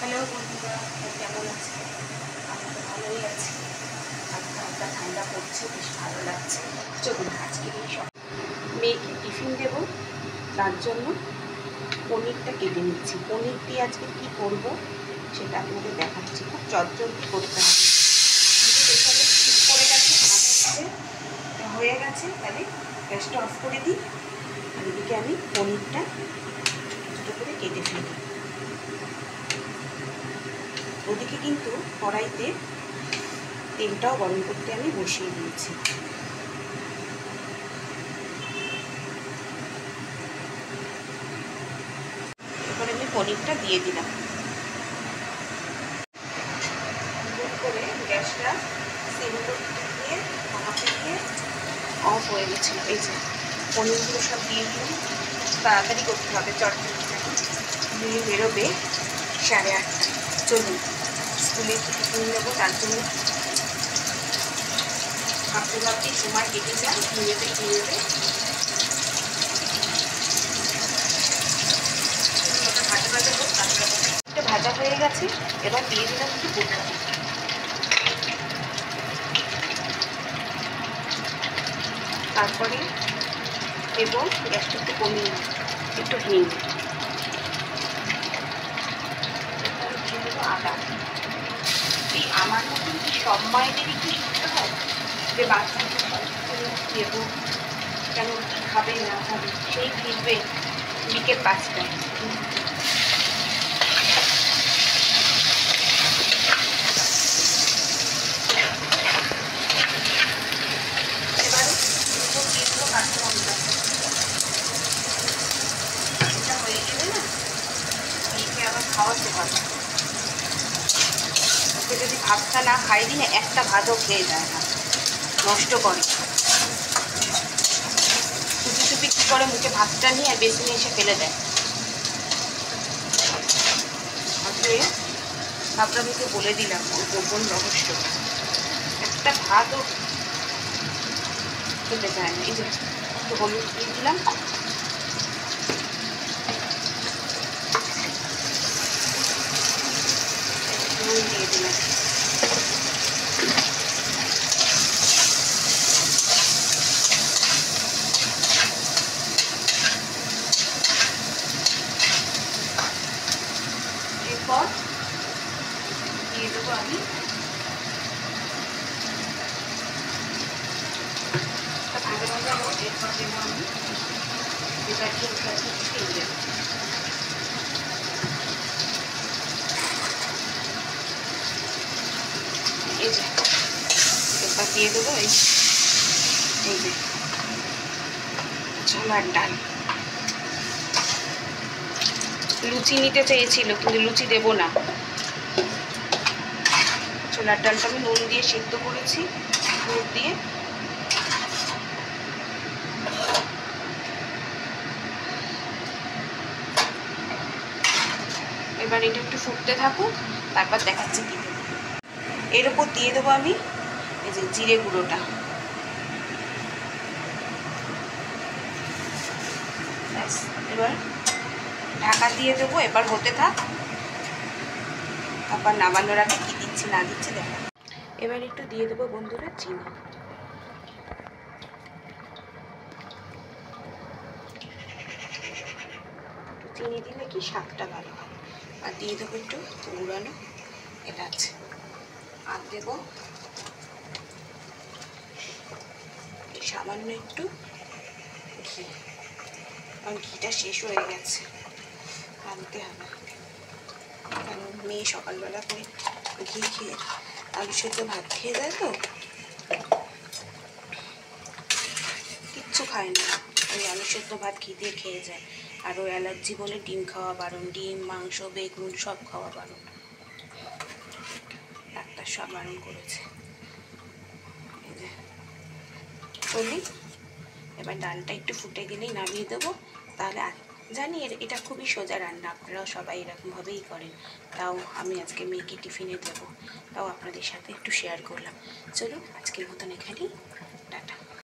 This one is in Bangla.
হ্যালো বন্ধুরা, কেমন আছে? আমি তো ভালোই আছি। হালকা হালকা ঠান্ডা পড়ছে, বেশ ভালো লাগছে। চলুন আজকে এই সব মেয়েকে টিফিন দেবো, তার জন্য পনিরটা কেটে নিচ্ছি। পনির দিয়ে আজকে কী করবো সেটা আপনাদের দেখাচ্ছি। খুব চটজলদি করতে হবে। এখানে ঠিক করে গেছে, হয়ে গেছে, তাহলে গ্যাসটা অফ করে দিই। আর এদিকে আমি পনিরটা ছোটো করে কেটে ফেলি। ওদিকে কিন্তু কড়াইতে তেলটাও গরম করতে আমি বসিয়ে দিয়েছি। এবার আমি পনিরটা দিয়ে দিলাম। করে গ্যাসটা সিম দিয়ে ভাপে দিয়ে অফ হয়ে গেছিল। এই যে পনিরগুলো সব দিয়ে দিলাম। তাড়াতাড়ি করতে হবে, চটজলদি নিয়ে বেরোবে 8:30। চলুন স্কুলে টিফিন নেবো, তার জন্য ভাবতে ভাবতেই সময় কেটে যায়, নিয়েতে কিনেবে। ভাজা হয়ে গেছে, এবার দিয়ে দিলাম একটু গোটা। তারপরে এবং গ্যাসটা একটু কমিয়ে একটু হিং, আদা। এই আমার মতন কি সব মায়েদেরই কি করতে হয় যে বাচ্চাকে দেবো, কেন খাবে না খাবে সেই ফিরবে বিকেল 5টায়। এবারে দিয়ে দেবো কাঁচা লঙ্কা। এটা হয়ে গেলে না মেয়েকে আবার খাওয়াতে হবে। ওকে যদি ভাতটা না খাই দিনে একটা ভাতও খেয়ে যায় না, নষ্ট করে। চুপি চুপি কী করে মুখে ভাতটা নিয়ে বেসিনে এসে ফেলে দেয়। আসলে আপনাদেরকে বলে দিলাম ওর গোপন রহস্য, একটা ভাতও খেতে চায় না। এই যে একটু হলুদ দিয়ে দিলাম, নুন দিয়ে দিলাম। এরপর দিয়ে দেবো আমি ভাজা ভাজা হোক। এরপর দেবো আমি এটা ঠিক আছে তেল। এই যে এরপর দিয়ে দেবো এই যে ছোলার ডাল। লুচি নিতে চেয়েছিল কিন্তু লুচি দেবো না। ছোলার ডালটা আমি নুন দিয়ে সিদ্ধ করেছি, দুধ দিয়ে। এবার এটা একটু ফুটতে থাকুক, তারপর দেখাচ্ছি কী দেবো। এর উপর দিয়ে দেবো আমি এই যে জিরে গুঁড়োটা। এবার ঢাকা দিয়ে দেবো, এবার হতে থাক। তারপর নামানোর আগে কী দিচ্ছি না দিচ্ছি দেখা। এবার একটু দিয়ে দেবো বন্ধুরা চিনি। চিনি দিলে কি স্বাদটা ভালো হয়। আর দিয়ে দেবো একটু গুঁড়ানো এলাচ। আর দেবো সামান্য একটু ঘি, কারণ ঘিটা শেষ হয়ে গেছে, আনতে হবে। কারণ মেয়ে সকালবেলা করে ঘি খেয়ে আলু সেদ্ধ ভাত খেয়ে যায়, তো কিচ্ছু খায় না, ওই আলু সেদ্ধ ভাত ঘি দিয়ে খেয়ে যায়। আর ওই অ্যালার্জি বলে ডিম খাওয়া বারণ, ডিম মাংস বেগুন সব খাওয়া বারণ, ডাক্তার সব বারণ করেছে। এই যে বলি, এবার ডালটা একটু ফুটে গেলেই নামিয়ে দেবো। তাহলে জানি এটা খুবই সোজা রান্না, আপনারাও সবাই এরকমভাবেই করেন। তাও আমি আজকে মেয়েকে টিফিনে দেবো, তাও আপনাদের সাথে একটু শেয়ার করলাম। চলুন আজকের মতন এখানেই